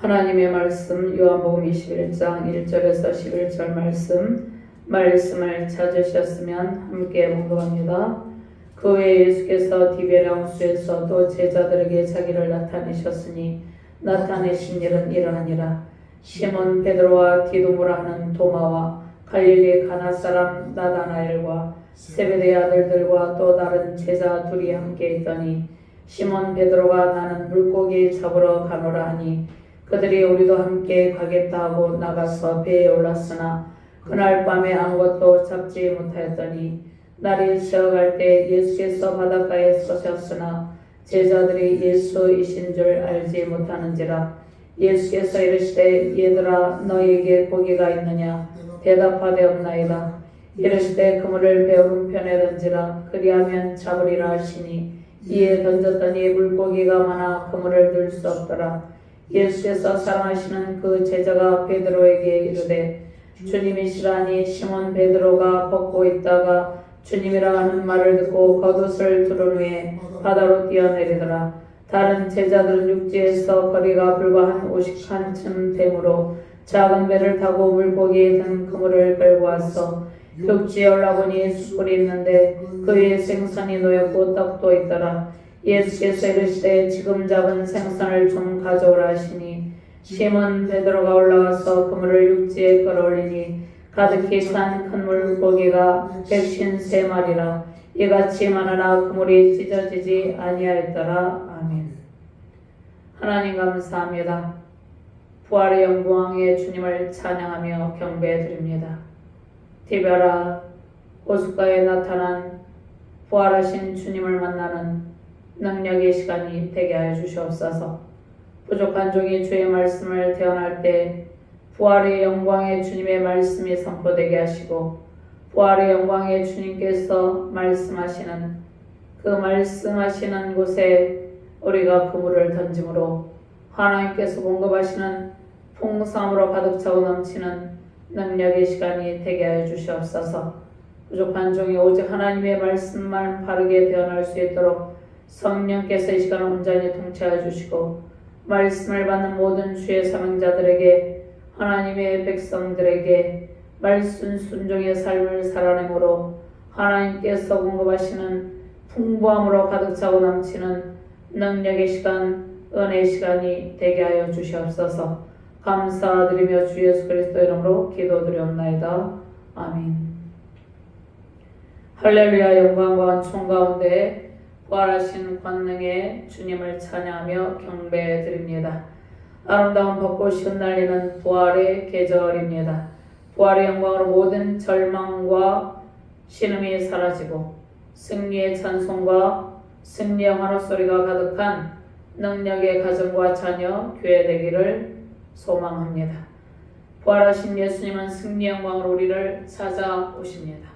하나님의 말씀 요한복음 21장 1절에서 11절 말씀을 찾으셨으면 함께 봉독합니다. 그 후에 예수께서 디베랴 홍수에서 또 제자들에게 자기를 나타내셨으니 나타내신 일은 이러하니라. 시몬 베드로와 디두모라 하는 도마와 갈릴리 가나 사람 나다나엘과 세베대의 아들들과 또 다른 제자 둘이 함께 있더니 시몬 베드로가 나는 물고기 잡으러 가노라 하니 그들이 우리도 함께 가겠다 하고 나가서 배에 올랐으나 그날 밤에 아무것도 잡지 못하였더니 날이 새어갈 때 예수께서 바닷가에 서셨으나 제자들이 예수이신 줄 알지 못하는지라. 예수께서 이르시되 얘들아 너희에게 고기가 있느냐 대답하되 없나이다. 이르시되 그물을 배 오른편에 던지라 그리하면 잡으리라 하시니 이에 던졌더니 물고기가 많아 그물을 들 수 없더라. 예수께서 사랑하시는 그 제자가 베드로에게 이르되 주님이시라니. 시몬 베드로가 벗고 있다가 주님이라 하는 말을 듣고 겉옷을 두른 후에 바다로 뛰어내리더라. 다른 제자들은 육지에서 거리가 불과 한 50칸쯤 되므로 작은 배를 타고 물고기에 든 그물을 끌고 왔어. 육지에 올라보니 숯불이 있는데 그 위에 생선이 놓였고 떡도 있더라. 예수께서 이르시되 지금 잡은 생선을 좀 가져오라 하시니 시몬 베드로가 올라와서 그물을 육지에 끌어올리니 가득히 찬 큰 물고기가 153마리라. 이같이 많으나 그물이 찢어지지 아니하였더라. 아멘. 하나님 감사합니다. 부활의 영광의 주님을 찬양하며 경배드립니다. 디베랴 호숫가에 나타난 부활하신 주님을 만나는 능력의 시간이 되게 하여 주시옵소서. 부족한 종이 주의 말씀을 대언할 때 부활의 영광의 주님의 말씀이 선포되게 하시고 부활의 영광의 주님께서 말씀하시는 그 말씀하시는 곳에 우리가 그물을 던짐으로 하나님께서 공급하시는 풍성함으로 가득 차고 넘치는 능력의 시간이 되게 하여 주시옵소서. 부족한 종이 오직 하나님의 말씀만 바르게 대언할 수 있도록 성령께서 이 시간을 온전히 통치하여 주시고 말씀을 받는 모든 주의 사명자들에게 하나님의 백성들에게 말씀 순종의 삶을 살아내므로 하나님께서 공급하시는 풍부함으로 가득 차고 넘치는 능력의 시간, 은혜의 시간이 되게 하여 주시옵소서. 감사드리며 주 예수 그리스도 이름으로 기도드리옵나이다. 아멘. 할렐루야. 영광과 은총 가운데 부활하신 권능의 주님을 찬양하며 경배드립니다. 아름다운 벚꽃이 흩날리는 부활의 계절입니다. 부활의 영광으로 모든 절망과 신음이 사라지고 승리의 찬송과 승리의 환호소리가 가득한 능력의 가정과 자녀, 교회 되기를 소망합니다. 부활하신 예수님은 승리의 영광으로 우리를 찾아오십니다.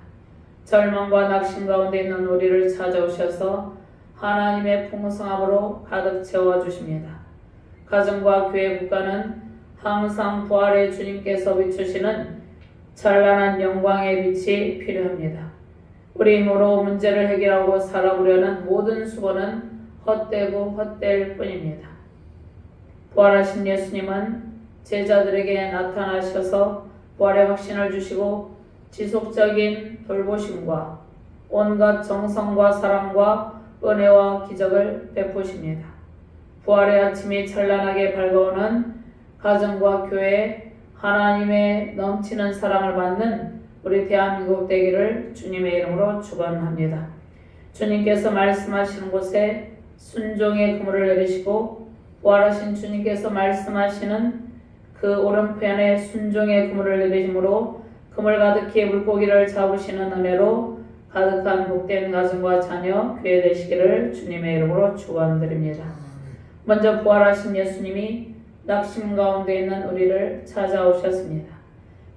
절망과 낙심 가운데 있는 우리를 찾아오셔서 하나님의 풍성함으로 가득 채워주십니다. 가정과 교회 국가는 항상 부활의 주님께서 비추시는 찬란한 영광의 빛이 필요합니다. 우리 힘으로 문제를 해결하고 살아보려는 모든 수고는 헛되고 헛될 뿐입니다. 부활하신 예수님은 제자들에게 나타나셔서 부활의 확신을 주시고 지속적인 돌보심과 온갖 정성과 사랑과 은혜와 기적을 베푸십니다. 부활의 아침이 찬란하게 밝아오는 가정과 교회에 하나님의 넘치는 사랑을 받는 우리 대한민국 되기를 주님의 이름으로 축원합니다. 주님께서 말씀하시는 곳에 순종의 그물을 내리시고 부활하신 주님께서 말씀하시는 그 오른편에 순종의 그물을 내리심으로 그물 가득히 물고기를 잡으시는 은혜로 가득한 복된 가정과 자녀, 교회 되시기를 주님의 이름으로 축원드립니다. 먼저 부활하신 예수님이 낙심 가운데 있는 우리를 찾아오셨습니다.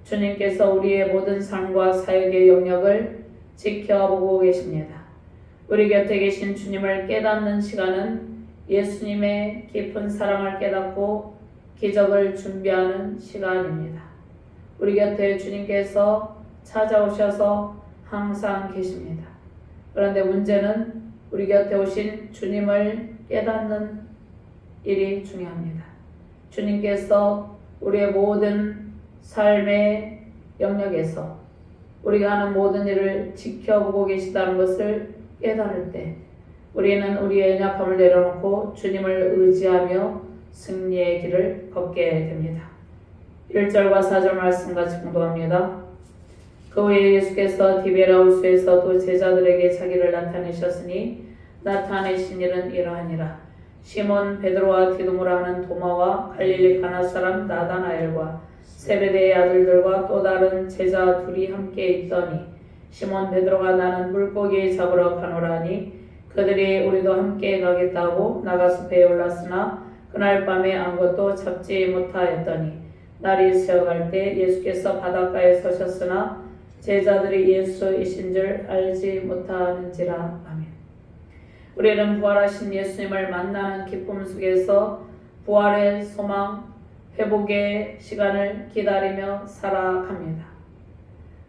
주님께서 우리의 모든 삶과 사역의 영역을 지켜보고 계십니다. 우리 곁에 계신 주님을 깨닫는 시간은 예수님의 깊은 사랑을 깨닫고 기적을 준비하는 시간입니다. 우리 곁에 주님께서 찾아오셔서 항상 계십니다. 그런데 문제는 우리 곁에 오신 주님을 깨닫는 일이 중요합니다. 주님께서 우리의 모든 삶의 영역에서 우리가 하는 모든 일을 지켜보고 계시다는 것을 깨달을 때 우리는 우리의 연약함을 내려놓고 주님을 의지하며 승리의 길을 걷게 됩니다. 1절과 4절 말씀 같이 공독합니다. 그 후에 예수께서 디베라 호수에서 또 제자들에게 자기를 나타내셨으니 나타내신 일은 이러하니라. 시몬 베드로와 디두모라 하는 도마와 갈릴리 가나 사람 나다나엘과 세베대의 아들들과 또 다른 제자 둘이 함께 있더니 시몬 베드로가 나는 물고기 잡으러 가노라 하니 그들이 우리도 함께 가겠다고 나가서 배에 올랐으나 그날 밤에 아무것도 잡지 못하였더니 날이 새어갈 때 예수께서 바닷가에 서셨으나 제자들이 예수이신 줄 알지 못하는지라. 아멘. 우리는 부활하신 예수님을 만나는 기쁨 속에서 부활의 소망, 회복의 시간을 기다리며 살아갑니다.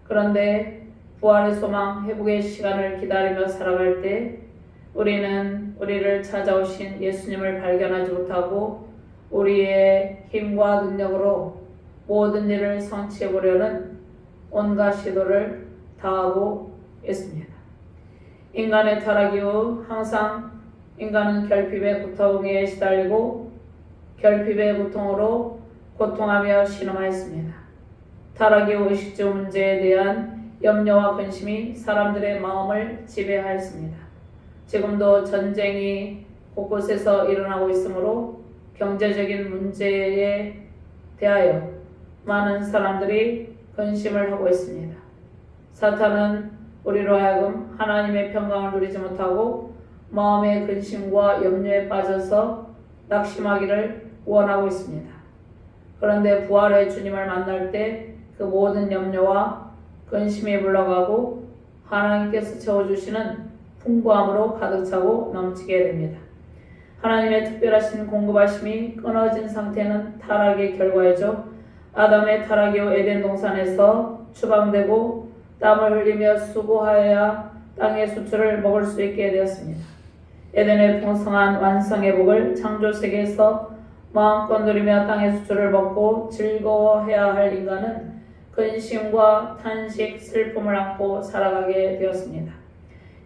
그런데 부활의 소망, 회복의 시간을 기다리며 살아갈 때 우리는 우리를 찾아오신 예수님을 발견하지 못하고 우리의 힘과 능력으로 모든 일을 성취해 보려는 온갖 시도를 다하고 있습니다. 인간의 타락 이후 항상 인간은 결핍의 고통에 시달리고 결핍의 고통으로 고통하며 신음하였습니다. 타락 이후 의식주 문제에 대한 염려와 근심이 사람들의 마음을 지배하였습니다. 지금도 전쟁이 곳곳에서 일어나고 있으므로 경제적인 문제에 대하여 많은 사람들이 근심을 하고 있습니다. 사탄은 우리로 하여금 하나님의 평강을 누리지 못하고 마음의 근심과 염려에 빠져서 낙심하기를 원하고 있습니다. 그런데 부활의 주님을 만날 때 그 모든 염려와 근심이 물러가고 하나님께서 채워주시는 풍부함으로 가득 차고 넘치게 됩니다. 하나님의 특별하신 공급하심이 끊어진 상태는 타락의 결과이죠. 아담의 타락 이후 에덴 동산에서 추방되고 땀을 흘리며 수고하여야 땅의 수출을 먹을 수 있게 되었습니다. 에덴의 풍성한 완성의 복을 창조 세계에서 마음껏 누리며 땅의 수출을 먹고 즐거워해야 할 인간은 근심과 탄식, 슬픔을 안고 살아가게 되었습니다.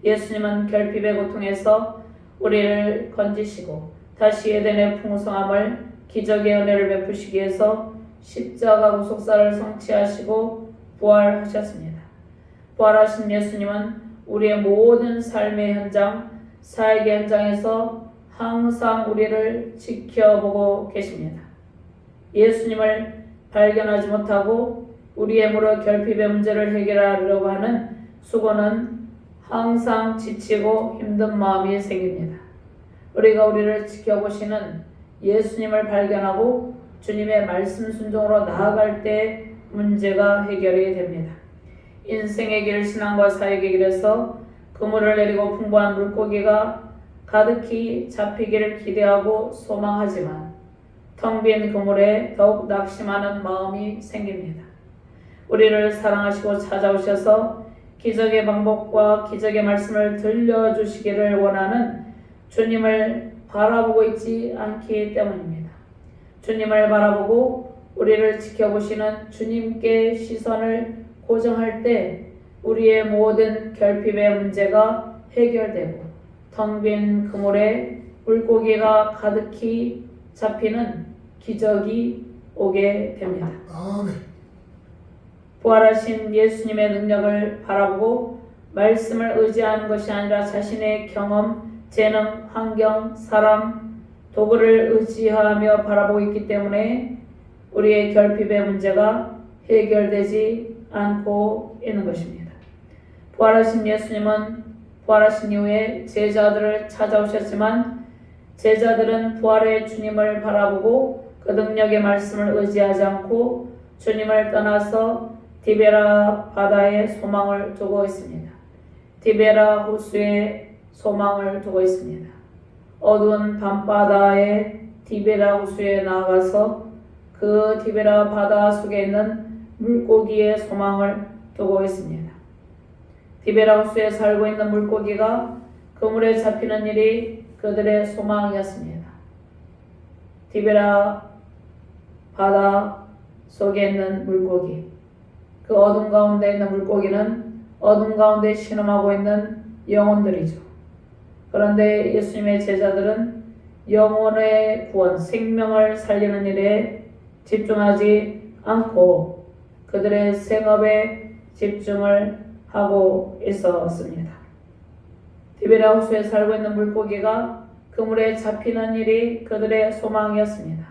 예수님은 결핍의 고통에서 우리를 건지시고 다시 에덴의 풍성함을 기적의 은혜를 베푸시기 위해서 십자가 구속사를 성취하시고 부활하셨습니다. 부활하신 예수님은 우리의 모든 삶의 현장, 사역의 현장에서 항상 우리를 지켜보고 계십니다. 예수님을 발견하지 못하고 우리의 무릇 결핍의 문제를 해결하려고 하는 수고는 항상 지치고 힘든 마음이 생깁니다. 우리가 우리를 지켜보시는 예수님을 발견하고 주님의 말씀 순종으로 나아갈 때 문제가 해결이 됩니다. 인생의 길, 신앙과 사역의 길에서 그물을 내리고 풍부한 물고기가 가득히 잡히기를 기대하고 소망하지만 텅 빈 그물에 더욱 낙심하는 마음이 생깁니다. 우리를 사랑하시고 찾아오셔서 기적의 방법과 기적의 말씀을 들려주시기를 원하는 주님을 바라보고 있지 않기 때문입니다. 주님을 바라보고 우리를 지켜보시는 주님께 시선을 고정할 때 우리의 모든 결핍의 문제가 해결되고 텅 빈 그물에 물고기가 가득히 잡히는 기적이 오게 됩니다. 아멘. 부활하신 예수님의 능력을 바라보고 말씀을 의지하는 것이 아니라 자신의 경험, 재능, 환경, 사람, 도구를 의지하며 바라보고 있기 때문에 우리의 결핍의 문제가 해결되지 않고 있는 것입니다. 부활하신 예수님은 부활하신 이후에 제자들을 찾아오셨지만 제자들은 부활의 주님을 바라보고 그 능력의 말씀을 의지하지 않고 주님을 떠나서 디베라 바다에 소망을 두고 있습니다. 디베라 호수에 소망을 두고 있습니다. 어두운 밤바다에 디베라 호수에 나아가서 그 디베라 바다 속에 있는 물고기의 소망을 두고 있습니다. 디베라 호수에 살고 있는 물고기가 그물에 잡히는 일이 그들의 소망이었습니다. 디베라 바다 속에 있는 물고기, 그 어둠 가운데 있는 물고기는 어둠 가운데 신음하고 있는 영혼들이죠. 그런데 예수님의 제자들은 영혼의 구원, 생명을 살리는 일에 집중하지 않고 그들의 생업에 집중을 하고 있었습니다. 디베랴 호수에 살고 있는 물고기가 그물에 잡히는 일이 그들의 소망이었습니다.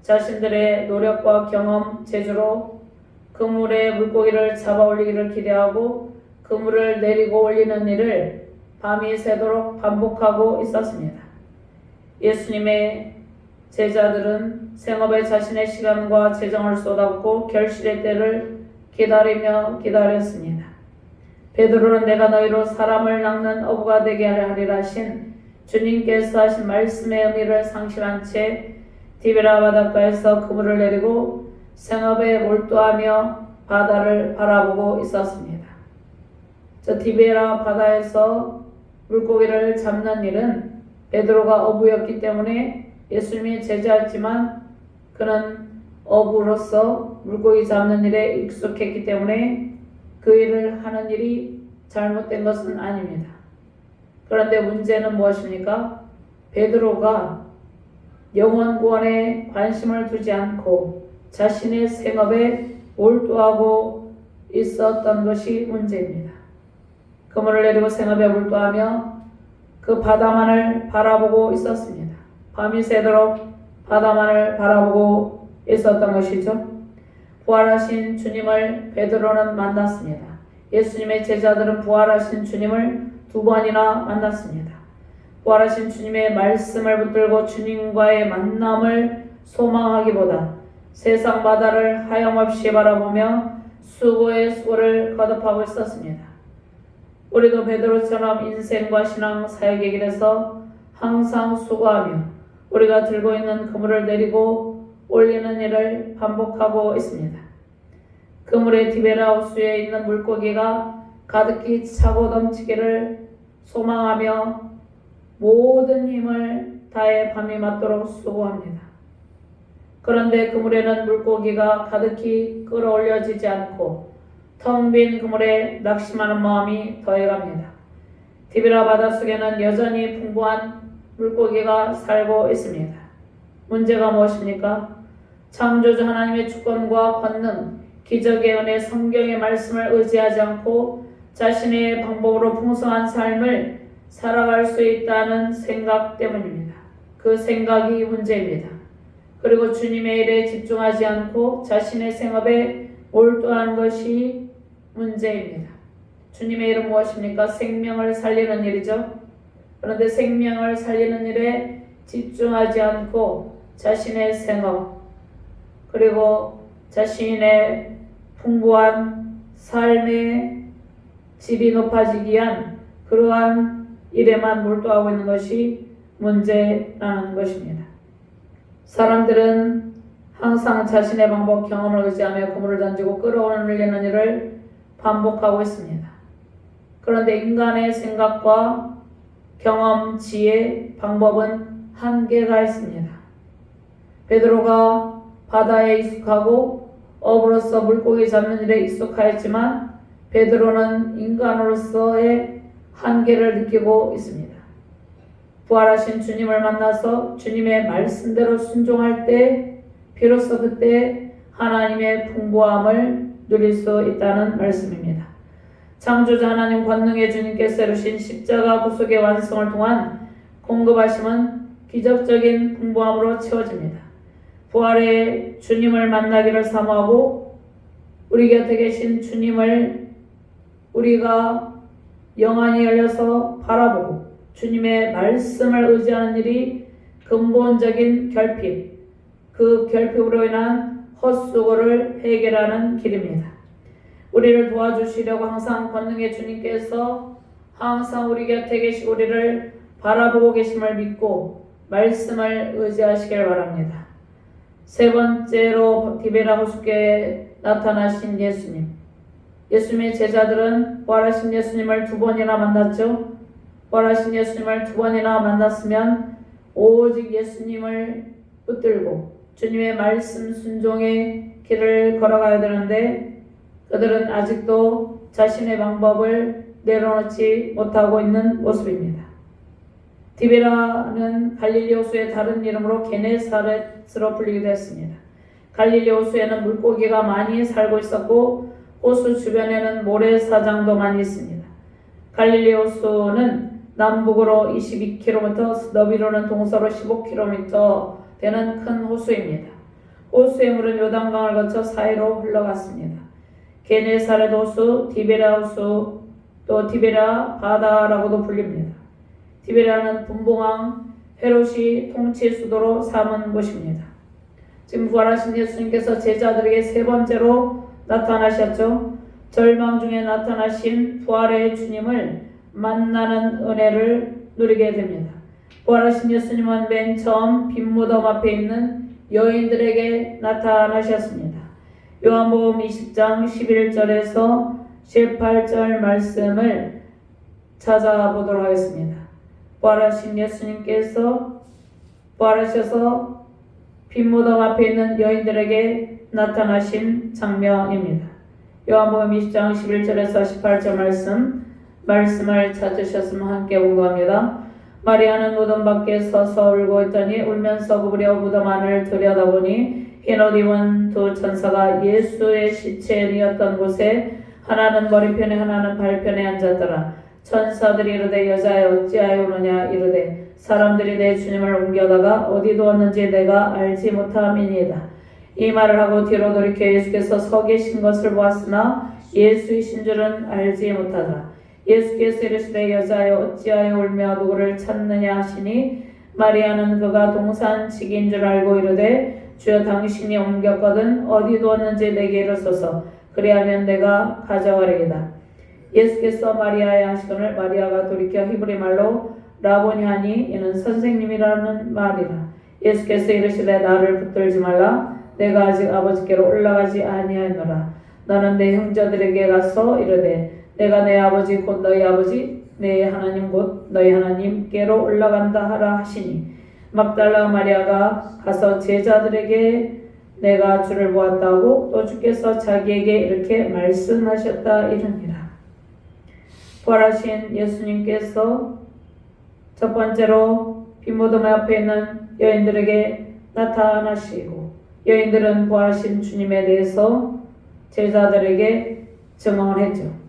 자신들의 노력과 경험, 재주로 그물에 물고기를 잡아 올리기를 기대하고 그물을 내리고 올리는 일을 밤이 새도록 반복하고 있었습니다. 예수님의 제자들은 생업에 자신의 시간과 재정을 쏟았고 결실의 때를 기다렸습니다. 베드로는 내가 너희로 사람을 낚는 어부가 되게 하리라 하신 주님께서 하신 말씀의 의미를 상실한 채 디베랴 바닷가에서 그물을 내리고 생업에 몰두하며 바다를 바라보고 있었습니다. 저 디베랴 바다에서 물고기를 잡는 일은 베드로가 어부였기 때문에 예수님이 제자였지만 그는 어부로서 물고기 잡는 일에 익숙했기 때문에 그 일을 하는 일이 잘못된 것은 아닙니다. 그런데 문제는 무엇입니까? 베드로가 영혼 구원에 관심을 두지 않고 자신의 생업에 몰두하고 있었던 것이 문제입니다. 그물을 내리고 생업에 몰두하며 그 바다만을 바라보고 있었습니다. 밤이 새도록 바다만을 바라보고 있었던 것이죠. 부활하신 주님을 베드로는 만났습니다. 예수님의 제자들은 부활하신 주님을 2번이나 만났습니다. 부활하신 주님의 말씀을 붙들고 주님과의 만남을 소망하기보다 세상 바다를 하염없이 바라보며 수고의 수고를 거듭하고 있었습니다. 우리도 베드로처럼 인생과 신앙 사역의 길에서 항상 수고하며 우리가 들고 있는 그물을 내리고 올리는 일을 반복하고 있습니다. 그물의 디베랴 호수에 있는 물고기가 가득히 차고 넘치기를 소망하며 모든 힘을 다해 밤이 맞도록 수고합니다. 그런데 그물에는 물고기가 가득히 끌어올려지지 않고 텅 빈 그물에 낙심하는 마음이 더해갑니다. 디베랴 바닷속에는 여전히 풍부한 물고기가 살고 있습니다. 문제가 무엇입니까? 창조주 하나님의 주권과 권능, 기적의 은혜, 성경의 말씀을 의지하지 않고 자신의 방법으로 풍성한 삶을 살아갈 수 있다는 생각 때문입니다. 그 생각이 문제입니다. 그리고 주님의 일에 집중하지 않고 자신의 생업에 몰두하는 것이 문제입니다. 주님의 일은 무엇입니까? 생명을 살리는 일이죠. 그런데 생명을 살리는 일에 집중하지 않고 자신의 생업 그리고 자신의 풍부한 삶의 질이 높아지기 위한 그러한 일에만 몰두하고 있는 것이 문제라는 것입니다. 사람들은 항상 자신의 방법, 경험을 의지하며 그물을 던지고 끌어올리는 일을 반복하고 있습니다. 그런데 인간의 생각과 경험, 지혜, 방법은 한계가 있습니다. 베드로가 바다에 익숙하고 어부로서 물고기 잡는 일에 익숙하였지만 베드로는 인간으로서의 한계를 느끼고 있습니다. 부활하신 주님을 만나서 주님의 말씀대로 순종할 때 비로소 그때 하나님의 풍부함을 누릴 수 있다는 말씀입니다. 창조자 하나님 권능의 주님께서 이루신 십자가 구속의 완성을 통한 공급하심은 기적적인 풍부함으로 채워집니다. 부활의 주님을 만나기를 사모하고 우리 곁에 계신 주님을 우리가 영안이 열려서 바라보고 주님의 말씀을 의지하는 일이 근본적인 결핍, 그 결핍으로 인한 헛수고를 해결하는 길입니다. 우리를 도와주시려고 항상 권능의 주님께서 항상 우리 곁에 계시고 우리를 바라보고 계심을 믿고 말씀을 의지하시길 바랍니다. 세 번째로 디베랴 호수에 나타나신 예수님. 예수님의 제자들은 부활하신 예수님을 2번이나 만났죠. 부활하신 예수님을 2번이나 만났으면 오직 예수님을 붙들고 주님의 말씀 순종의 길을 걸어가야 되는데 그들은 아직도 자신의 방법을 내려놓지 못하고 있는 모습입니다. 디베라는 갈릴리 호수의 다른 이름으로 게네사렛으로 불리기도 했습니다. 갈릴리 호수에는 물고기가 많이 살고 있었고 호수 주변에는 모래사장도 많이 있습니다. 갈릴리 호수는 남북으로 22km, 너비로는 동서로 15km 되는 큰 호수입니다. 호수의 물은 요단강을 거쳐 사이로 흘러갔습니다. 게네사렛 호수, 디베라 호수, 또 디베라 바다라고도 불립니다. 디베라는 분봉왕 헤롯이 통치 수도로 삼은 곳입니다. 지금 부활하신 예수님께서 제자들에게 세 번째로 나타나셨죠. 절망 중에 나타나신 부활의 주님을 만나는 은혜를 누리게 됩니다. 부활하신 예수님은 맨 처음 빈무덤 앞에 있는 여인들에게 나타나셨습니다. 요한복음 20장 11절에서 18절 말씀을 찾아보도록 하겠습니다. 부활하신 예수님께서 부활하셔서 빈무덤 앞에 있는 여인들에게 나타나신 장면입니다. 요한복음 20장 11절에서 18절 말씀을 찾으셨으면 함께 공부합니다. 마리아는 무덤 밖에 서서 울고 있더니 울면서 구부려 무덤 안을 들여다보니 흰 옷 입은 두 천사가 예수의 시체에 뉘었던 곳에 하나는 머리편에 하나는 발편에 앉았더라. 천사들이 이르되 여자여 어찌하여 우느냐 이르되 사람들이 내 주님을 옮겨다가 어디 두었는지 내가 알지 못함이니이다. 이 말을 하고 뒤로 돌이켜 예수께서 서 계신 것을 보았으나 예수이신 줄은 알지 못하더라. 예수께서 이르시되 여자여 어찌하여 울며 누구를 찾느냐 하시니 마리아는 그가 동산직인 줄 알고 이르되 주여 당신이 옮겼거든 어디 두었는지 내게 이르소서 그리하면 내가 가져가리이다. 예수께서 마리아에 하시거늘 마리아가 돌이켜 히브리 말로 라보니 하니 이는 선생님이라는 말이라. 예수께서 이르시되 나를 붙들지 말라. 내가 아직 아버지께로 올라가지 아니하노라. 너는 내 형제들에게 가서 이르되 내가 내 아버지 곧 너희 아버지 내 하나님 곧 너희 하나님께로 올라간다 하라 하시니 막달라 마리아가 가서 제자들에게 내가 주를 보았다고 또 주께서 자기에게 이렇게 말씀하셨다 이르니라. 부활하신 예수님께서 첫 번째로 빈무덤 앞에 있는 여인들에게 나타나시고 여인들은 부활하신 주님에 대해서 제자들에게 증언했죠.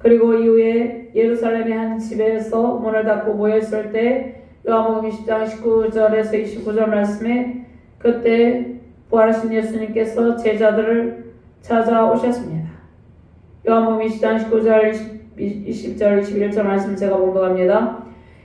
그리고 이후에 예루살렘의 한 집에서 문을 닫고 모였을 때 요한복음 20장 19절에서 29절 말씀에 그때 부활하신 예수님께서 제자들을 찾아오셨습니다. 요한복음 20장 19절 20절 21절 말씀 제가 봉독합니다.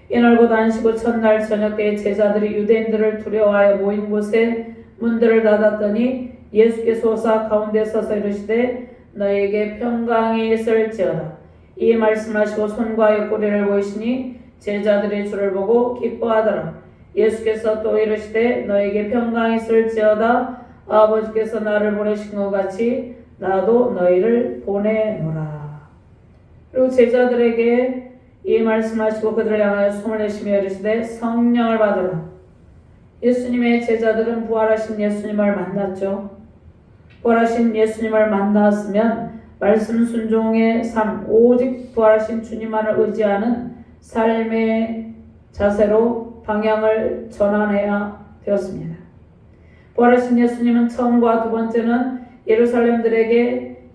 이날 곧 안식 후 첫날 저녁 때에 제자들이 유대인들을 두려워하여 모인 곳에 문들을 닫았더니 예수께서 오사 가운데 서서 이르시되 너에게 평강이 있을지어다. 이 말씀하시고 손과 옆구리를 보이시니 제자들이 주를 보고 기뻐하더라. 예수께서 또 이르시되 너에게 평강이 있을지어다. 아버지께서 나를 보내신 것 같이 나도 너희를 보내노라. 그리고 제자들에게 이 말씀하시고 그들을 향하여 숨을 내쉬며 이르시되 성령을 받으라. 예수님의 제자들은 부활하신 예수님을 만났죠. 부활하신 예수님을 만났으면 말씀 순종의 삶, 오직 부활하신 주님만을 의지하는 삶의 자세로 방향을 전환해야 되었습니다. 부활하신 예수님은 처음과 두 번째는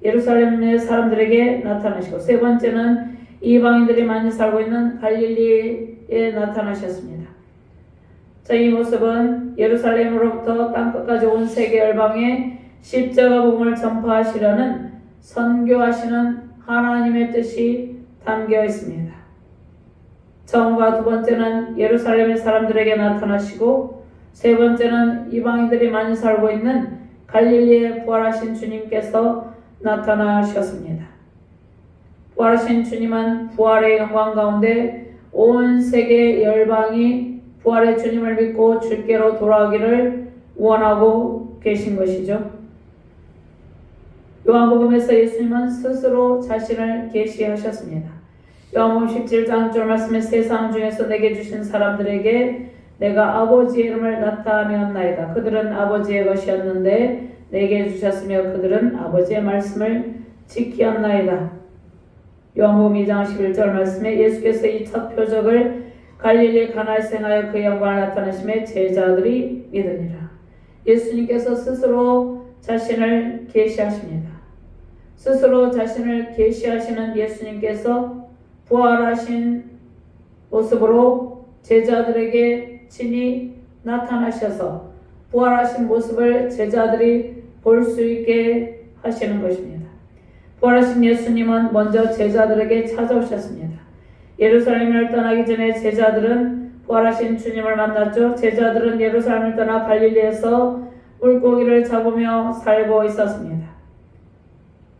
예루살렘의 사람들에게 나타나시고 세 번째는 이방인들이 많이 살고 있는 갈릴리에 나타나셨습니다. 자, 이 모습은 예루살렘으로부터 땅끝까지 온 세계 열방에 십자가 복음을 전파하시려는 선교하시는 하나님의 뜻이 담겨 있습니다. 처음과 두 번째는 예루살렘의 사람들에게 나타나시고 세 번째는 이방인들이 많이 살고 있는 갈릴리에 부활하신 주님께서 나타나셨습니다. 부활하신 주님은 부활의 영광 가운데 온 세계 열방이 부활의 주님을 믿고 주께로 돌아오기를 원하고 계신 것이죠. 요한복음에서 예수님은 스스로 자신을 계시하셨습니다. 요한복음 17장 1절 말씀에 세상 중에서 내게 주신 사람들에게 내가 아버지의 이름을 나타내었나이다. 그들은 아버지의 것이었는데 내게 주셨으며 그들은 아버지의 말씀을 지키었나이다. 요한복음 2장 11절 말씀에 예수께서 이 첫 표적을 갈릴리 가나에서 행하여 그 영광을 나타내심에 제자들이 믿으니라. 예수님께서 스스로 자신을 계시하십니다. 스스로 자신을 계시하시는 예수님께서 부활하신 모습으로 제자들에게 친히 나타나셔서 부활하신 모습을 제자들이 볼 수 있게 하시는 것입니다. 부활하신 예수님은 먼저 제자들에게 찾아오셨습니다. 예루살렘을 떠나기 전에 제자들은 부활하신 주님을 만났죠. 제자들은 예루살렘을 떠나 갈릴리에서 물고기를 잡으며 살고 있었습니다.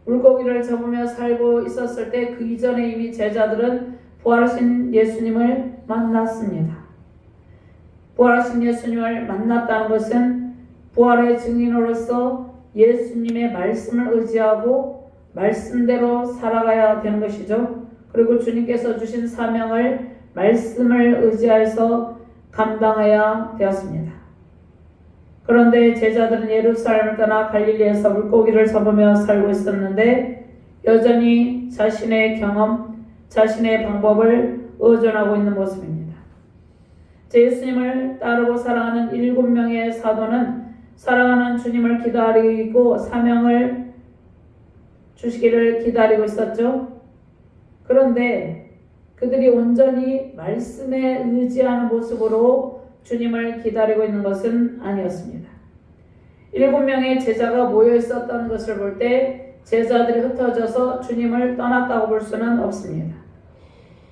물고기를 잡으며 살고 있었을 때 그 이전에 이미 제자들은 부활하신 예수님을 만났습니다. 부활하신 예수님을 만났다는 것은 부활의 증인으로서 예수님의 말씀을 의지하고 말씀대로 살아가야 되는 것이죠. 그리고 주님께서 주신 사명을 말씀을 의지해서 감당해야 되었습니다. 그런데 제자들은 예루살렘을 떠나 갈릴리에서 물고기를 잡으며 살고 있었는데 여전히 자신의 경험, 자신의 방법을 의존하고 있는 모습입니다. 예수님을 따르고 살아가는 7명의 사도는 살아가는 주님을 기다리고 사명을 주시기를 기다리고 있었죠. 그런데 그들이 온전히 말씀에 의지하는 모습으로 주님을 기다리고 있는 것은 아니었습니다. 7명의 제자가 모여 있었던 것을 볼 때 제자들이 흩어져서 주님을 떠났다고 볼 수는 없습니다.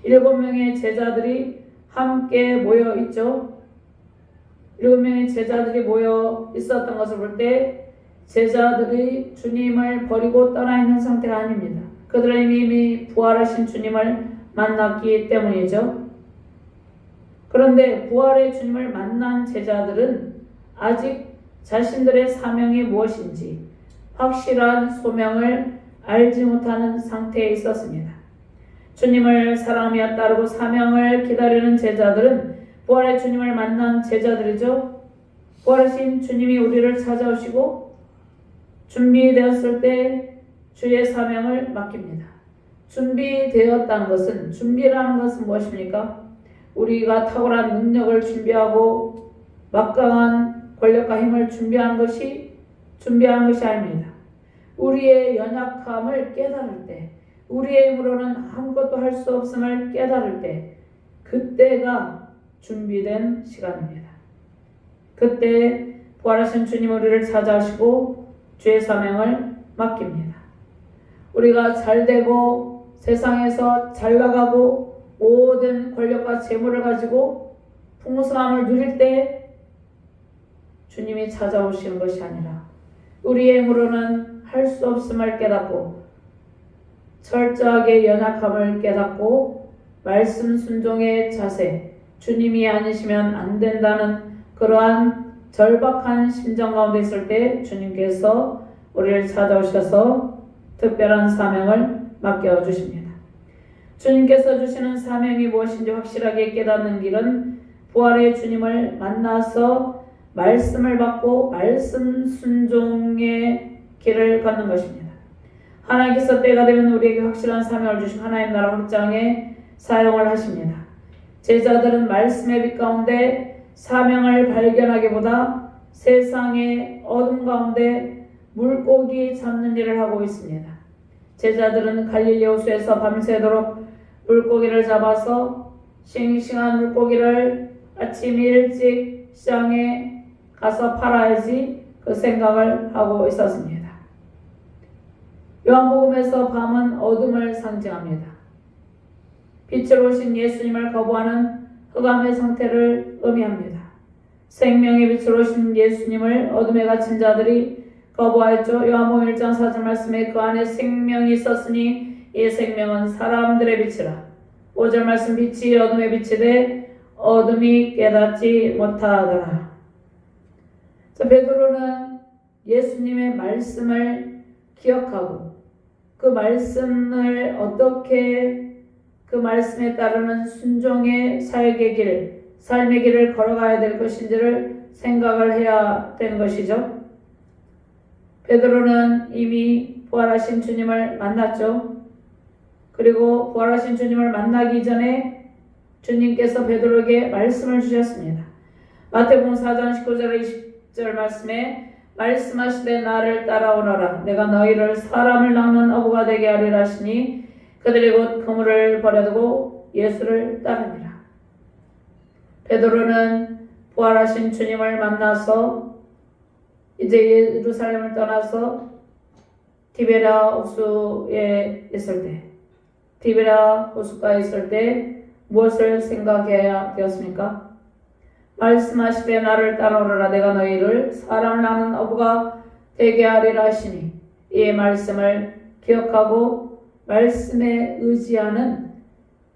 7명의 제자들이 함께 모여 있죠. 7명의 제자들이 모여 있었던 것을 볼 때 제자들이 주님을 버리고 떠나 있는 상태가 아닙니다. 그들은 이미 부활하신 주님을 만났기 때문이죠. 그런데 부활의 주님을 만난 제자들은 아직 자신들의 사명이 무엇인지 확실한 소명을 알지 못하는 상태에 있었습니다. 주님을 사랑하며 따르고 사명을 기다리는 제자들은 부활의 주님을 만난 제자들이죠. 부활하신 주님이 우리를 찾아오시고 준비되었을 때 주의 사명을 맡깁니다. 준비되었다는 것은, 준비라는 것은 무엇입니까? 우리가 탁월한 능력을 준비하고 막강한 권력과 힘을 준비하는 것이 아닙니다. 우리의 연약함을 깨달을 때, 우리의 힘으로는 아무것도 할 수 없음을 깨달을 때, 그때가 준비된 시간입니다. 그때 부활하신 주님 우리를 찾아오시고 주의 사명을 맡깁니다. 우리가 잘되고 세상에서 잘 나가고 모든 권력과 재물을 가지고 풍성함을 누릴 때 주님이 찾아오시는 것이 아니라 우리의 힘으로는 할 수 없음을 깨닫고 철저하게 연약함을 깨닫고 말씀 순종의 자세, 주님이 아니시면 안 된다는 그러한 절박한 심정 가운데 있을 때 주님께서 우리를 찾아오셔서 특별한 사명을 맡겨주십니다. 주님께서 주시는 사명이 무엇인지 확실하게 깨닫는 길은 부활의 주님을 만나서 말씀을 받고 말씀 순종의 길을 걷는 것입니다. 하나님께서 때가 되면 우리에게 확실한 사명을 주신 하나님 나라 확장에 사용을 하십니다. 제자들은 말씀의 빛 가운데 사명을 발견하기보다 세상의 어둠 가운데 물고기 잡는 일을 하고 있습니다. 제자들은 갈릴리 호수에서 밤새도록 물고기를 잡아서 싱싱한 물고기를 아침 일찍 시장에 가서 팔아야지 그 생각을 하고 있었습니다. 요한복음에서 밤은 어둠을 상징합니다. 빛으로 오신 예수님을 거부하는 흑암의 상태를 의미합니다. 생명의 빛으로 오신 예수님을 어둠에 갇힌 자들이 거부하였죠. 요한복음 1장 4절 말씀에 그 안에 생명이 있었으니 이 생명은 사람들의 빛이라. 5절 말씀 빛이 어둠에 비치되 어둠이 깨닫지 못하더라. 자, 베드로는 예수님의 말씀을 기억하고 그 말씀을 어떻게 그 말씀에 따르는 순종의 사역의 길, 삶의 길을 걸어가야 될 것인지를 생각을 해야 되는 것이죠. 베드로는 이미 부활하신 주님을 만났죠. 그리고 부활하신 주님을 만나기 전에 주님께서 베드로에게 말씀을 주셨습니다. 마태복음 4장 19절 20절 말씀에 말씀하시되 나를 따라오너라 내가 너희를 사람을 낚는 어부가 되게 하리라 하시니 그들이 곧 그물을 버려두고 예수를 따르니라. 베드로는 부활하신 주님을 만나서 이제 예루살렘을 떠나서 디베랴 호수에 있을 때, 디베랴 호수가에 있을 때 무엇을 생각해야 되었습니까? 말씀하시되 나를 따라오라 내가 너희를 사람을 낚는 어부가 되게 하리라 하시니 이 말씀을 기억하고 말씀에 의지하는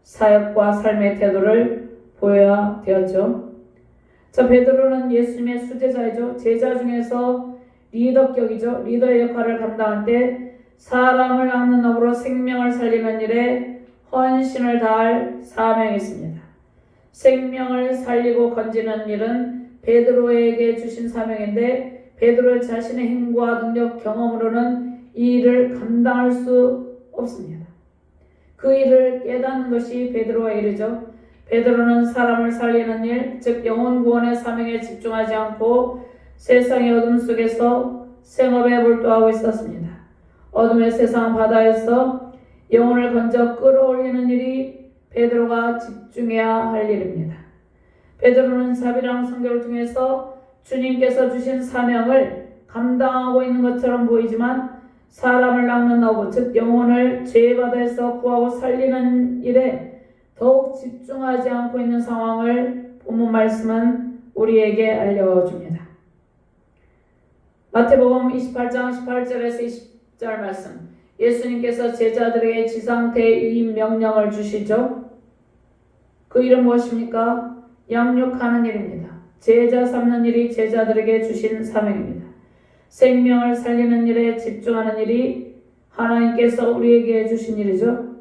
사역과 삶의 태도를 보여야 되었죠. 자, 베드로는 예수님의 수제자이죠. 제자 중에서 리더격이죠. 리더의 역할을 감당할 때 사람을 낚는 업으로 생명을 살리는 일에 헌신을 다할 사명이 있습니다. 생명을 살리고 건지는 일은 베드로에게 주신 사명인데 베드로 자신의 힘과 능력, 경험으로는 이 일을 감당할 수 없습니다. 그 일을 깨닫는 것이 베드로의 일이죠. 베드로는 사람을 살리는 일, 즉 영혼 구원의 사명에 집중하지 않고 세상의 어둠 속에서 생업에 몰두하고 있었습니다. 어둠의 세상 바다에서 영혼을 건져 끌어올리는 일이 베드로가 집중해야 할 일입니다. 베드로는 자비랑 선교를 통해서 주님께서 주신 사명을 감당하고 있는 것처럼 보이지만 사람을 낚는 어부, 즉 영혼을 죄의 바다에서 구하고 살리는 일에 더욱 집중하지 않고 있는 상황을 본문 말씀은 우리에게 알려줍니다. 마태복음 28장 18절에서 20절 말씀, 예수님께서 제자들에게 지상 대위임 명령을 주시죠. 그 일은 무엇입니까? 양육하는 일입니다. 제자 삼는 일이 제자들에게 주신 사명입니다. 생명을 살리는 일에 집중하는 일이 하나님께서 우리에게 주신 일이죠.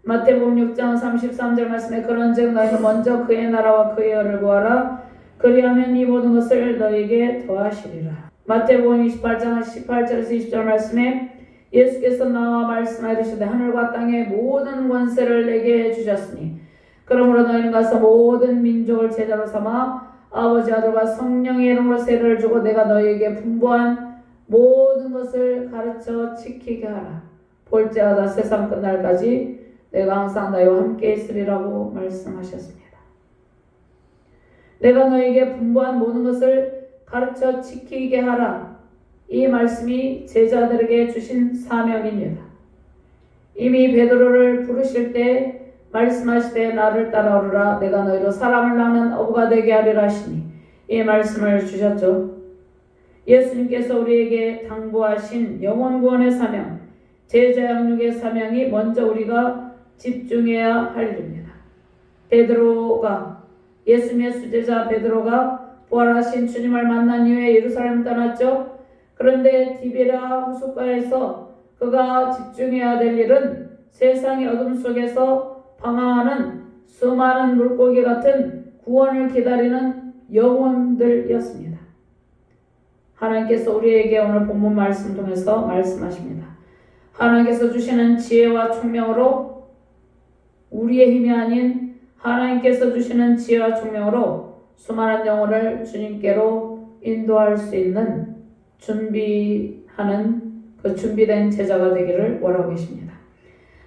마태복음 6장 33절 말씀에 그런즉 너희는 먼저 그의 나라와 그의 의를 구하라 그리하면 이 모든 것을 너희에게 더하시리라. 마태복음 28장 18절에서 20절 말씀에 예수께서 나와 말씀하시되 하늘과 땅의 모든 권세를 내게 주셨으니 그러므로 너희는 가서 모든 민족을 제자로 삼아 아버지 아들과 성령의 이름으로 세례를 주고 내가 너희에게 분부한 모든 것을 가르쳐 지키게 하라. 볼지어다 세상 끝날까지 내가 항상 너희와 함께 있으리라고 말씀하셨습니다. 내가 너희에게 분부한 모든 것을 가르쳐 지키게 하라. 이 말씀이 제자들에게 주신 사명입니다. 이미 베드로를 부르실 때 말씀하시되 나를 따라오르라 내가 너희로 사람을 낚는 어부가 되게 하리라 하시니 이 말씀을 주셨죠. 예수님께서 우리에게 당부하신 영혼 구원의 사명, 제자 양육의 사명이 먼저 우리가 집중해야 할 일입니다. 베드로가 예수님의 수제자 베드로가 부활하신 주님을 만난 이후에 예루살렘을 떠났죠. 그런데 디베랴 호숫가에서 그가 집중해야 될 일은 세상의 어둠 속에서 방황하는 수많은 물고기 같은 구원을 기다리는 영혼들이었습니다. 하나님께서 우리에게 오늘 본문 말씀 통해서 말씀하십니다. 하나님께서 주시는 지혜와 총명으로 우리의 힘이 아닌 하나님께서 주시는 지혜와 총명으로 수많은 영혼을 주님께로 인도할 수 있는 준비하는 그 준비된 제자가 되기를 원하고 계십니다.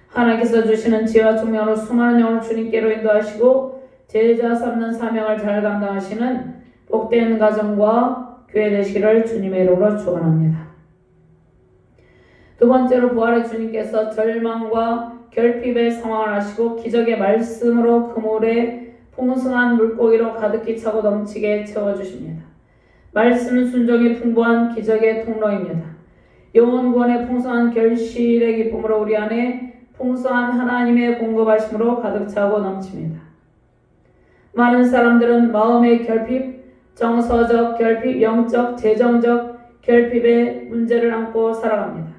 하나님께서 주시는 지혜와 총명으로 수많은 영혼을 주님께로 인도하시고 제자 삼는 사명을 잘 감당하시는 복된 가정과 교회 되시기를 주님의 이름으로 축원합니다. 두 번째로 부활의 주님께서 절망과 결핍의 상황을 하시고 기적의 말씀으로 그물에 풍성한 물고기로 가득히 차고 넘치게 채워주십니다. 말씀 순종이 풍부한 기적의 통로입니다. 영혼 구원의 풍성한 결실의 기쁨으로 우리 안에 풍성한 하나님의 공급하심으로 가득 차고 넘칩니다. 많은 사람들은 마음의 결핍, 정서적 결핍, 영적, 재정적 결핍의 문제를 안고 살아갑니다.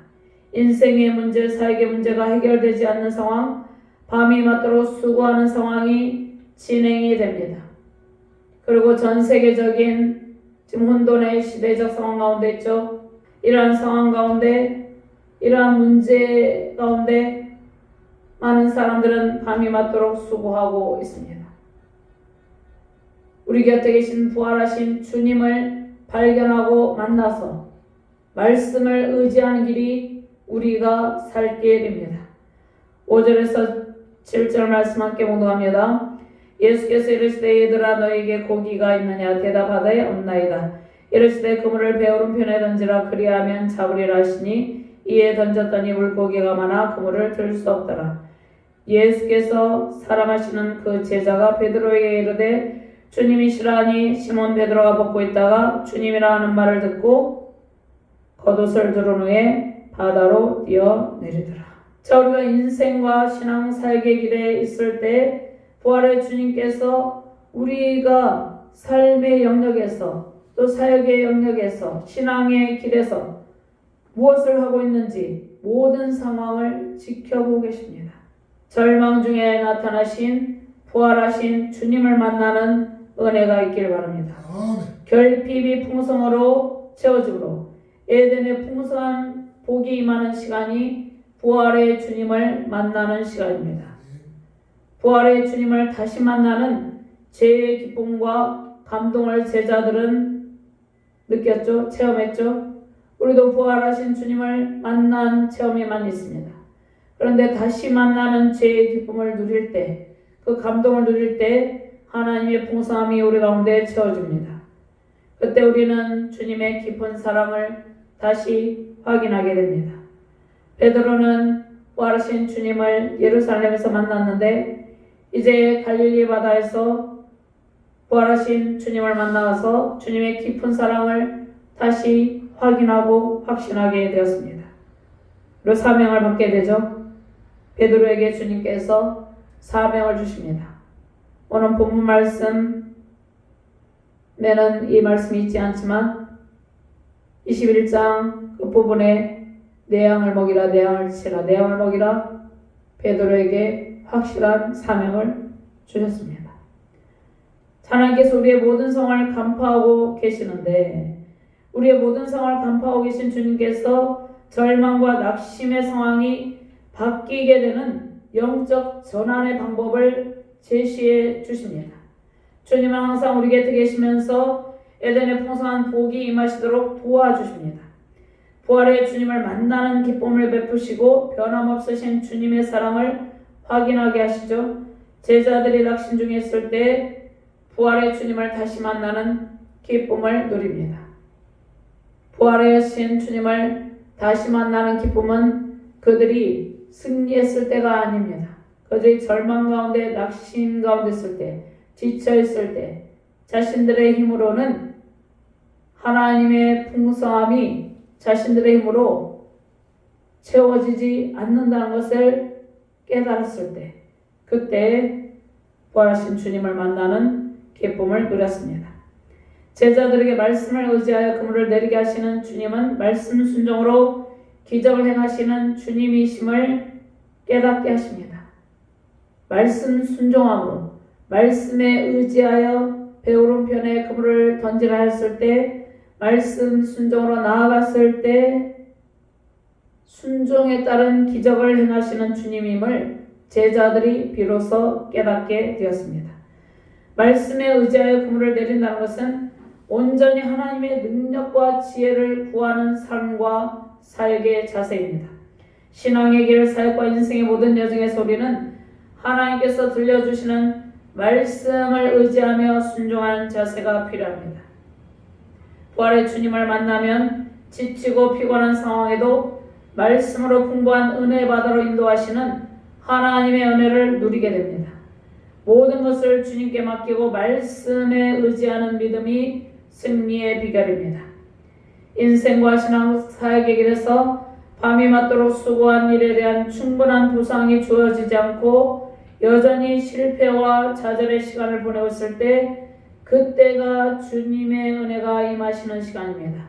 인생의 문제, 사역의 문제가 해결되지 않는 상황, 밤이 맞도록 수고하는 상황이 진행이 됩니다. 그리고 전 세계적인 지금 혼돈의 시대적 상황 가운데 있죠. 이러한 상황 가운데, 이러한 문제 가운데 많은 사람들은 밤이 맞도록 수고하고 있습니다. 우리 곁에 계신 부활하신 주님을 발견하고 만나서 말씀을 의지하는 길이 우리가 살게 됩니다. 5절에서 7절 말씀 함께 봉독합니다. 예수께서 이르시되 얘들아 너에게 고기가 있느냐 대답하되 없나이다. 이르시되 그물을 배 오른편에 던지라 그리하면 잡으리라 하시니 이에 던졌더니 물고기가 많아 그물을 들 수 없더라. 예수께서 사람하시는 그 제자가 베드로에게 이르되 주님이시라니 시몬 베드로가 벗고 있다가 주님이라 하는 말을 듣고 겉옷을 두른 후에 바다로 뛰어내리더라. 자, 우리가 인생과 신앙 살게 길에 있을 때 부활의 주님께서 우리가 삶의 영역에서 또 사역의 영역에서 신앙의 길에서 무엇을 하고 있는지 모든 상황을 지켜보고 계십니다. 절망 중에 나타나신 부활하신 주님을 만나는 은혜가 있길 바랍니다. 결핍이 풍성으로 채워지므로 에덴의 풍성한 복이 임하는 시간이 부활의 주님을 만나는 시간입니다. 부활의 주님을 다시 만나는 죄의 기쁨과 감동을 제자들은 느꼈죠? 체험했죠? 우리도 부활하신 주님을 만난 체험이 많이 있습니다. 그런데 다시 만나는 죄의 기쁨을 누릴 때, 그 감동을 누릴 때 하나님의 풍성함이 우리 가운데 채워집니다. 그때 우리는 주님의 깊은 사랑을 다시 확인하게 됩니다. 베드로는 부활하신 주님을 예루살렘에서 만났는데 이제 갈릴리 바다에서 부활하신 주님을 만나서 주님의 깊은 사랑을 다시 확인하고 확신하게 되었습니다. 그리고 사명을 받게 되죠. 베드로에게 주님께서 사명을 주십니다. 오늘 본문 말씀에는 이 말씀이 있지 않지만 21장 끝부분에 내 양을 먹이라 내 양을 치라 내 양을 먹이라 베드로에게 확실한 사명을 주셨습니다. 하나님께서 우리의 모든 성을 간파하고 계시는데 우리의 모든 성을 간파하고 계신 주님께서 절망과 낙심의 상황이 바뀌게 되는 영적 전환의 방법을 제시해 주십니다. 주님은 항상 우리 곁에 계시면서 에덴의 풍성한 복이 임하시도록 도와주십니다. 부활의 주님을 만나는 기쁨을 베푸시고 변함없으신 주님의 사랑을 확인하게 하시죠. 제자들이 낙심 중에 있을 때 부활의 주님을 다시 만나는 기쁨을 누립니다. 부활의 신 주님을 다시 만나는 기쁨은 그들이 승리했을 때가 아닙니다. 그들이 절망 가운데 낙심 가운데 있을 때, 지쳐 있을 때 자신들의 힘으로는 하나님의 풍성함이 자신들의 힘으로 채워지지 않는다는 것을 깨달았을 때 그때 부활하신 주님을 만나는 기쁨을 누렸습니다. 제자들에게 말씀을 의지하여 그물을 내리게 하시는 주님은 말씀 순종으로 기적을 행하시는 주님이심을 깨닫게 하십니다. 말씀 순종함으로 말씀에 의지하여 배 오른편에 그물을 던지라 했을 때 말씀 순종으로 나아갔을 때 순종에 따른 기적을 행하시는 주님임을 제자들이 비로소 깨닫게 되었습니다. 말씀에 의지하여 그물을 내린다는 것은 온전히 하나님의 능력과 지혜를 구하는 삶과 사역의 자세입니다. 신앙의 길, 사역과 인생의 모든 여정에서 우리는 하나님께서 들려주시는 말씀을 의지하며 순종하는 자세가 필요합니다. 부활의 주님을 만나면 지치고 피곤한 상황에도 말씀으로 풍부한 은혜의 바다로 인도하시는 하나님의 은혜를 누리게 됩니다. 모든 것을 주님께 맡기고 말씀에 의지하는 믿음이 승리의 비결입니다. 인생과 신앙 사역의 길에서 밤이 맞도록 수고한 일에 대한 충분한 보상이 주어지지 않고 여전히 실패와 좌절의 시간을 보내고 있을 때 그때가 주님의 은혜가 임하시는 시간입니다.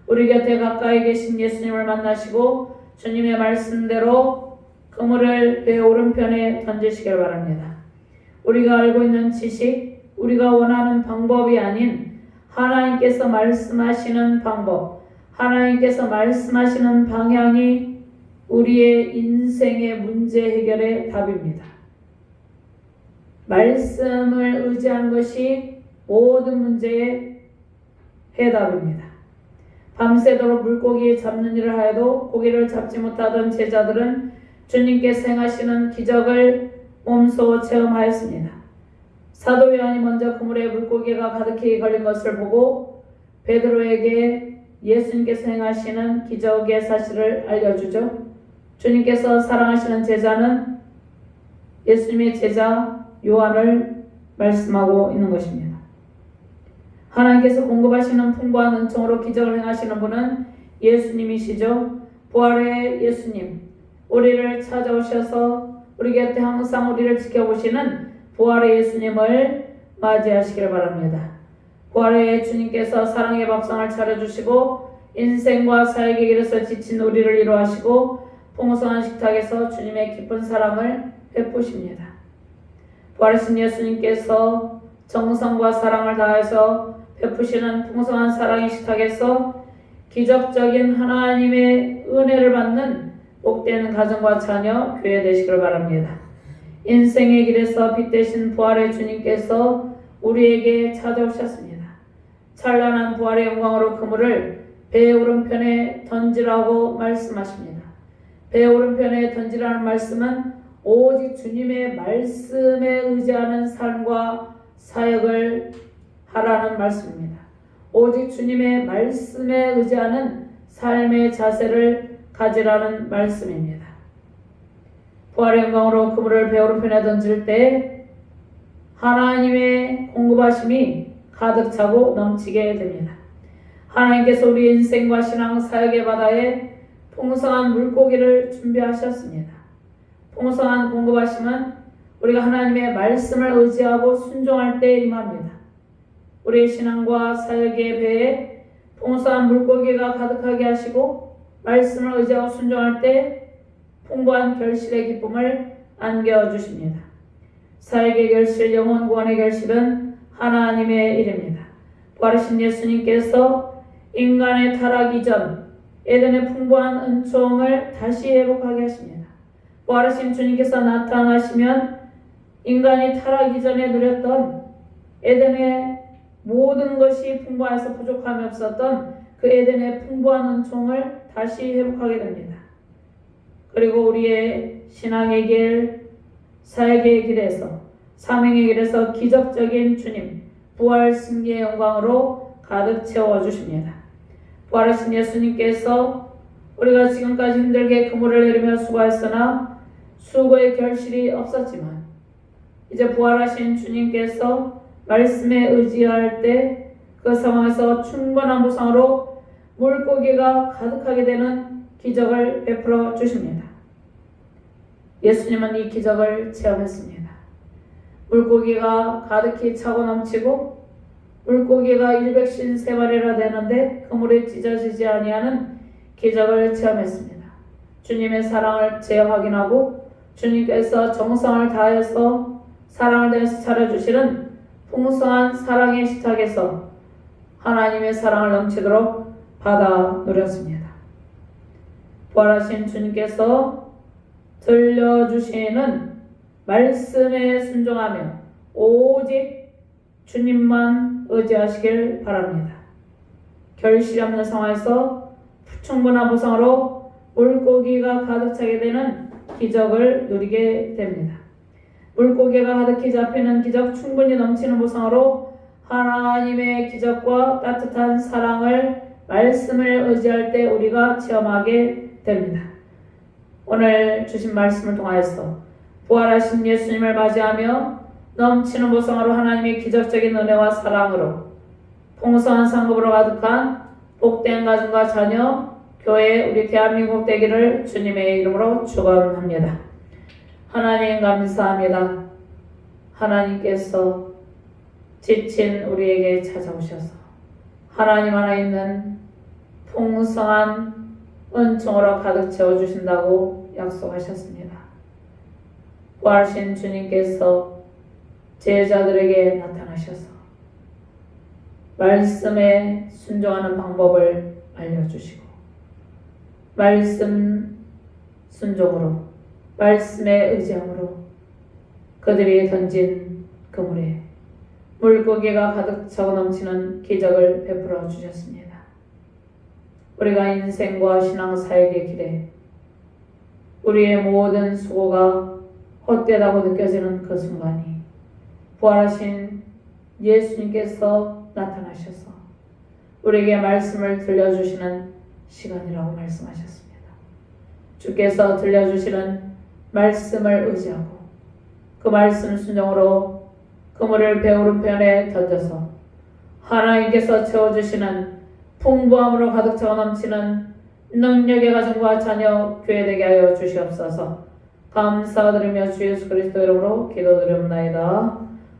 우리 곁에 가까이 계신 예수님을 만나시고 주님의 말씀대로 그물을 배 오른편에 던지시길 바랍니다. 우리가 알고 있는 지식, 우리가 원하는 방법이 아닌 하나님께서 말씀하시는 방법, 하나님께서 말씀하시는 방향이 우리의 인생의 문제 해결의 답입니다. 말씀을 의지한 것이 모든 문제의 해답입니다. 밤새도록 물고기 잡는 일을 하여도 고기를 잡지 못하던 제자들은 주님께서 행하시는 기적을 몸소 체험하였습니다. 사도 요한이 먼저 그물에 물고기가 가득히 걸린 것을 보고 베드로에게 예수님께서 행하시는 기적의 사실을 알려주죠. 주님께서 사랑하시는 제자는 예수님의 제자 요한을 말씀하고 있는 것입니다. 하나님께서 공급하시는 풍부한 은총으로 기적을 행하시는 분은 예수님이시죠. 부활의 예수님, 우리를 찾아오셔서 우리 곁에 항상 우리를 지켜보시는 부활의 예수님을 맞이하시길 바랍니다. 부활의 주님께서 사랑의 밥상을 차려주시고 인생과 사역의 길에서 지친 우리를 위로하시고 풍성한 식탁에서 주님의 깊은 사랑을 베푸십니다. 부활하신 예수님께서 정성과 사랑을 다해서 베푸시는 풍성한 사랑의 식탁에서 기적적인 하나님의 은혜를 받는 복된 가정과 자녀, 교회 되시길 바랍니다. 인생의 길에서 빛 되신 부활의 주님께서 우리에게 찾아오셨습니다. 찬란한 부활의 영광으로 그물을 배의 오른편에 던지라고 말씀하십니다. 배의 오른편에 던지라는 말씀은 오직 주님의 말씀에 의지하는 삶과 사역을 하라는 말씀입니다. 오직 주님의 말씀에 의지하는 삶의 자세를 가지라는 말씀입니다. 부활의 영광으로 그물을 배 오른편에 던질 때 하나님의 공급하심이 가득 차고 넘치게 됩니다. 하나님께서 우리 인생과 신앙 사역의 바다에 풍성한 물고기를 준비하셨습니다. 풍성한 공급하심은 우리가 하나님의 말씀을 의지하고 순종할 때 임합니다. 우리의 신앙과 사역의 배에 풍성한 물고기가 가득하게 하시고 말씀을 의지하고 순종할 때 풍부한 결실의 기쁨을 안겨주십니다. 사역의 결실, 영혼 구원의 결실은 하나님의 일입니다. 부활하신 예수님께서 인간의 타락 이전 에덴의 풍부한 은총을 다시 회복하게 하십니다. 부활하신 주님께서 나타나시면 인간이 타락 이전에 누렸던 에덴의 모든 것이 풍부해서 부족함이 없었던 그 에덴의 풍부한 은총을 다시 회복하게 됩니다. 그리고 우리의 신앙의 길, 사역의 길에서, 사명의 길에서 기적적인 주님, 부활 승리의 영광으로 가득 채워주십니다. 부활하신 예수님께서 우리가 지금까지 힘들게 그물을 내리며 수고했으나 수고의 결실이 없었지만 이제 부활하신 주님께서 말씀에 의지할 때 그 상황에서 충분한 보상으로 물고기가 가득하게 되는 기적을 베풀어 주십니다. 예수님은 이 기적을 체험했습니다. 물고기가 가득히 차고 넘치고 물고기가 153마리나 되는데 그물에 찢어지지 아니하는 기적을 체험했습니다. 주님의 사랑을 재확인하고 주님께서 정성을 다해서 사랑을 다해서 차려주시는 풍성한 사랑의 식탁에서 하나님의 사랑을 넘치도록 받아 누렸습니다. 부활하신 주님께서 들려주시는 말씀에 순종하며 오직 주님만 의지하시길 바랍니다. 결실이 없는 상황에서 충분한 보상으로 물고기가 가득 차게 되는 기적을 누리게 됩니다. 물고기가 가득히 잡히는 기적, 충분히 넘치는 보상으로 하나님의 기적과 따뜻한 사랑을 말씀을 의지할 때 우리가 체험하게 됩니다. 오늘 주신 말씀을 통하여서 부활하신 예수님을 맞이하며 넘치는 보상으로 하나님의 기적적인 은혜와 사랑으로 풍성한 상급으로 가득한 복된 가정과 자녀, 교회, 우리 대한민국 되기를 주님의 이름으로 축원합니다. 하나님 감사합니다. 하나님께서 지친 우리에게 찾아오셔서 하나님 안에 있는 풍성한 은총으로 가득 채워주신다고 약속하셨습니다. 부활하신 주님께서 제자들에게 나타나셔서 말씀에 순종하는 방법을 알려주시고 말씀 순종으로 말씀에 의지함으로 그들이 던진 그물에 물고기가 가득 차고 넘치는 기적을 베풀어 주셨습니다. 우리가 인생과 신앙 사역의 길에 우리의 모든 수고가 헛되다고 느껴지는 그 순간이 부활하신 예수님께서 나타나셔서 우리에게 말씀을 들려주시는 시간이라고 말씀하셨습니다. 주께서 들려주시는 말씀을 의지하고 그 말씀 순종으로 그물을 배오른편에 던져서 하나님께서 채워주시는 풍부함으로 가득 차고 넘치는 능력의 가정과 자녀 교회 되게 하여 주시옵소서. 감사드리며 주 예수 그리스도 이름으로 기도드립니다.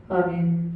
아멘.